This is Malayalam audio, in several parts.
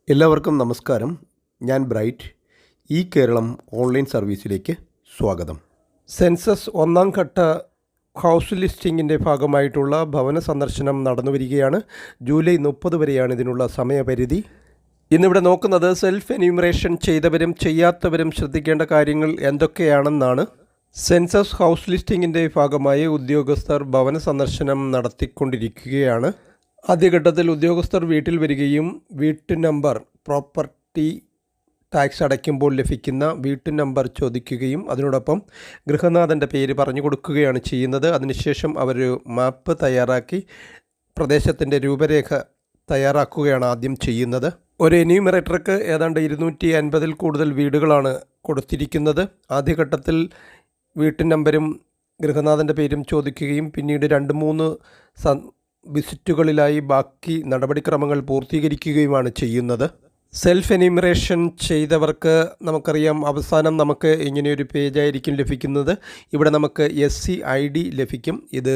എല്ലാവർക്കും നമസ്കാരം. ഞാൻ ബ്രൈറ്റ്. ഈ കേരളം ഓൺലൈൻ സർവീസിലേക്ക് സ്വാഗതം. സെൻസസ് ഒന്നാം ഘട്ട ഹൗസ് ലിസ്റ്റിങ്ങിൻ്റെ ഭാഗമായിട്ടുള്ള ഭവന സന്ദർശനം നടന്നു വരികയാണ്. ജൂലൈ 30 വരെയാണ് ഇതിനുള്ള സമയപരിധി. ഇന്നിവിടെ നോക്കുന്നത് സെൽഫ് എന്യൂമറേഷൻ ചെയ്തവരും ചെയ്യാത്തവരും ശ്രദ്ധിക്കേണ്ട കാര്യങ്ങൾ എന്തൊക്കെയാണെന്നാണ്. സെൻസസ് ഹൗസ് ലിസ്റ്റിങ്ങിൻ്റെ ഭാഗമായി ഉദ്യോഗസ്ഥർ ഭവന സന്ദർശനം നടത്തിക്കൊണ്ടിരിക്കുകയാണ്. ആദ്യഘട്ടത്തിൽ ഉദ്യോഗസ്ഥർ വീട്ടിൽ വരികയും വീട്ടു നമ്പർ, പ്രോപ്പർട്ടി ടാക്സ് അടയ്ക്കുമ്പോൾ ലഭിക്കുന്ന വീട്ടു നമ്പർ ചോദിക്കുകയും അതിനോടൊപ്പം ഗൃഹനാഥൻ്റെ പേര് പറഞ്ഞു കൊടുക്കുകയാണ് ചെയ്യുന്നത്. അതിനുശേഷം അവർ മാപ്പ് തയ്യാറാക്കി പ്രദേശത്തിൻ്റെ രൂപരേഖ തയ്യാറാക്കുകയാണ് ആദ്യം ചെയ്യുന്നത്. ഒരു എന്യൂമറേറ്റർക്ക് ഏതാണ്ട് 250-ൽ കൂടുതൽ വീടുകളാണ് കൊടുത്തിരിക്കുന്നത്. ആദ്യഘട്ടത്തിൽ വീട്ടു നമ്പരും ഗൃഹനാഥൻ്റെ പേരും ചോദിക്കുകയും പിന്നീട് 2-3 വിസിറ്റുകളിലായി ബാക്കി നടപടിക്രമങ്ങൾ പൂർത്തീകരിക്കുകയുമാണ് ചെയ്യുന്നത്. സെൽഫ് എന്യൂമറേഷൻ ചെയ്തവർക്ക് നമുക്കറിയാം, അവസാനം നമുക്ക് ഇങ്ങനെയൊരു പേജായിരിക്കും ലഭിക്കുന്നത്. ഇവിടെ നമുക്ക് SCID ലഭിക്കും. ഇത്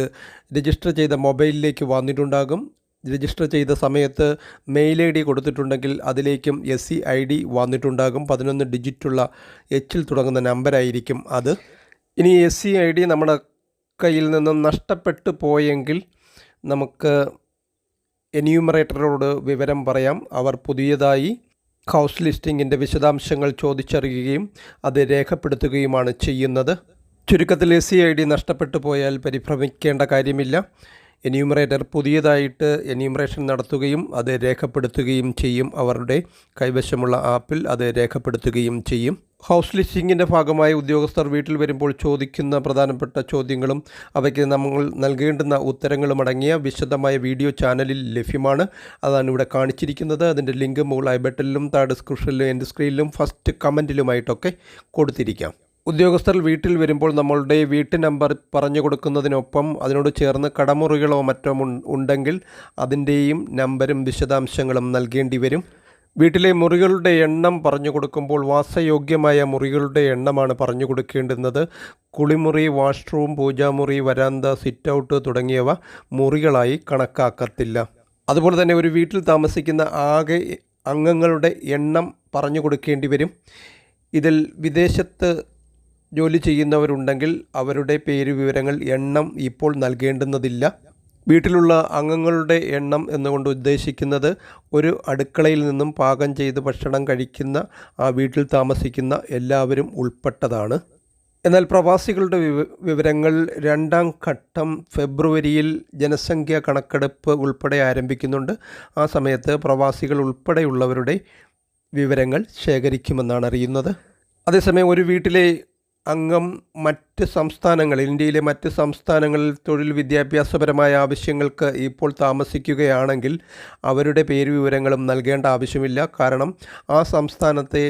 രജിസ്റ്റർ ചെയ്ത മൊബൈലിലേക്ക് വന്നിട്ടുണ്ടാകും. രജിസ്റ്റർ ചെയ്ത സമയത്ത് മെയിൽ ID കൊടുത്തിട്ടുണ്ടെങ്കിൽ അതിലേക്കും SCID വന്നിട്ടുണ്ടാകും. 11 ഡിജിറ്റുള്ള Hൽ തുടങ്ങുന്ന നമ്പറായിരിക്കും അത്. ഇനി SCID നമ്മുടെ കയ്യിൽ നിന്നും നഷ്ടപ്പെട്ടു പോയെങ്കിൽ നമുക്ക് എന്യൂമറേറ്ററോട് വിവരം പറയാം. അവർ പുതിയതായി ഹൗസ് ലിസ്റ്റിങ്ങിൻ്റെ വിശദാംശങ്ങൾ ചോദിച്ചറിയുകയും അത് രേഖപ്പെടുത്തുകയുമാണ് ചെയ്യുന്നത്. ചുരുക്കത്തിൽ SCID നഷ്ടപ്പെട്ടു പോയാൽ പരിഭ്രമിക്കേണ്ട കാര്യമില്ല. എന്യൂമറേറ്റർ പുതിയതായിട്ട് എന്യൂമറേഷൻ നടത്തുകയും അത് രേഖപ്പെടുത്തുകയും ചെയ്യും. അവരുടെ കൈവശമുള്ള ആപ്പിൽ അത് രേഖപ്പെടുത്തുകയും ചെയ്യും. ഹൗസ് ലിസ്റ്റിങ്ങിൻ്റെ ഭാഗമായി ഉദ്യോഗസ്ഥർ വീട്ടിൽ വരുമ്പോൾ ചോദിക്കുന്ന പ്രധാനപ്പെട്ട ചോദ്യങ്ങളും അവയ്ക്ക് നമ്മൾ നൽകേണ്ടുന്ന ഉത്തരങ്ങളും അടങ്ങിയ വിശദമായ വീഡിയോ ചാനലിൽ ലഭ്യമാണ്. അതാണ് ഇവിടെ കാണിച്ചിരിക്കുന്നത്. അതിൻ്റെ ലിങ്ക് മുകൾ ഐ ബട്ടണിലും താഴെ ഡിസ്ക്രിപ്ഷനിലും എൻ്റെ സ്ക്രീനിലും ഫസ്റ്റ് കമൻറ്റിലുമായിട്ടൊക്കെ കൊടുത്തിരിക്കാം. ഉദ്യോഗസ്ഥർ വീട്ടിൽ വരുമ്പോൾ നമ്മളുടെ വീട്ടു നമ്പർ പറഞ്ഞു കൊടുക്കുന്നതിനൊപ്പം അതിനോട് ചേർന്ന് കടമുറികളോ മറ്റോ ഉണ്ടെങ്കിൽ അതിൻ്റെയും നമ്പരും വിശദാംശങ്ങളും നൽകേണ്ടി വരും. വീട്ടിലെ മുറികളുടെ എണ്ണം പറഞ്ഞു കൊടുക്കുമ്പോൾ വാസയോഗ്യമായ മുറികളുടെ എണ്ണമാണ് പറഞ്ഞു കൊടുക്കേണ്ടുന്നത്. കുളിമുറി, വാഷ്റൂം, പൂജാമുറി, വരാന്ത, സിറ്റ് ഔട്ട് തുടങ്ങിയവ മുറികളായി കണക്കാക്കത്തില്ല. അതുപോലെ തന്നെ ഒരു വീട്ടിൽ താമസിക്കുന്ന ആകെ അംഗങ്ങളുടെ എണ്ണം പറഞ്ഞു കൊടുക്കേണ്ടി വരും. ഇതിൽ വിദേശത്ത് ജോലി ചെയ്യുന്നവരുണ്ടെങ്കിൽ അവരുടെ പേര് വിവരങ്ങൾ എണ്ണം ഇപ്പോൾ നൽകേണ്ടുന്നതില്ല. വീട്ടിലുള്ള അംഗങ്ങളുടെ എണ്ണം എന്നുകൊണ്ട് ഉദ്ദേശിക്കുന്നത് ഒരു അടുക്കളയിൽ നിന്നും പാകം ചെയ്ത് ഭക്ഷണം കഴിക്കുന്ന ആ വീട്ടിൽ താമസിക്കുന്ന എല്ലാവരും ഉൾപ്പെട്ടതാണ്. എന്നാൽ പ്രവാസികളുടെ വിവരങ്ങൾ 2ാം ഘട്ടം ഫെബ്രുവരിയിൽ ജനസംഖ്യാ കണക്കെടുപ്പ് ഉൾപ്പെടെ ആരംഭിക്കുന്നുണ്ട്. ആ സമയത്ത് പ്രവാസികൾ ഉൾപ്പെടെയുള്ളവരുടെ വിവരങ്ങൾ ശേഖരിക്കുമെന്നാണ് അറിയുന്നത്. അതേസമയം ഒരു വീട്ടിലെ അംഗം മറ്റ് സംസ്ഥാനങ്ങളിൽ, ഇന്ത്യയിലെ മറ്റ് സംസ്ഥാനങ്ങളിൽ തൊഴിൽ വിദ്യാഭ്യാസപരമായ ആവശ്യങ്ങൾക്ക് ഇപ്പോൾ താമസിക്കുകയാണെങ്കിൽ അവരുടെ പേര് വിവരങ്ങളും നൽകേണ്ട ആവശ്യമില്ല. കാരണം ആ സംസ്ഥാനത്തെ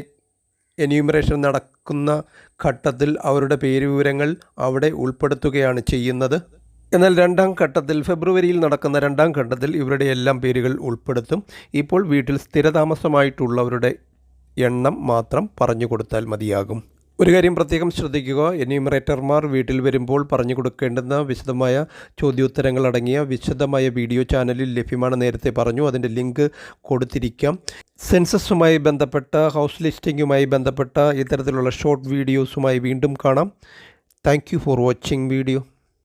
എന്യൂമറേഷൻ നടക്കുന്ന ഘട്ടത്തിൽ അവരുടെ പേര് വിവരങ്ങൾ അവിടെ ഉൾപ്പെടുത്തുകയാണ് ചെയ്യുന്നത്. എന്നാൽ 2ാം ഘട്ടത്തിൽ, ഫെബ്രുവരിയിൽ നടക്കുന്ന 2ാം ഘട്ടത്തിൽ ഇവരുടെ എല്ലാം പേരുകൾ ഉൾപ്പെടുത്തും. ഇപ്പോൾ വീട്ടിൽ സ്ഥിരതാമസമായിട്ടുള്ളവരുടെ എണ്ണം മാത്രം പറഞ്ഞു കൊടുത്താൽ മതിയാകും. ഒരു കാര്യം പ്രത്യേകം ശ്രദ്ധിക്കുക, എന്യൂമറേറ്റർമാർ വീട്ടിൽ വരുമ്പോൾ പറഞ്ഞു കൊടുക്കേണ്ടുന്ന വിശദമായ ചോദ്യോത്തരങ്ങൾ അടങ്ങിയ വിശദമായ വീഡിയോ ചാനലിൽ ലഭ്യമാണ്. നേരത്തെ പറഞ്ഞു, അതിൻ്റെ ലിങ്ക് കൊടുത്തിരിക്കാം. സെൻസസുമായി ബന്ധപ്പെട്ട, ഹൗസ് ലിസ്റ്റിങ്ങുമായി ബന്ധപ്പെട്ട ഇത്തരത്തിലുള്ള ഷോർട്ട് വീഡിയോസുമായി വീണ്ടും കാണാം. Thank you for watching video.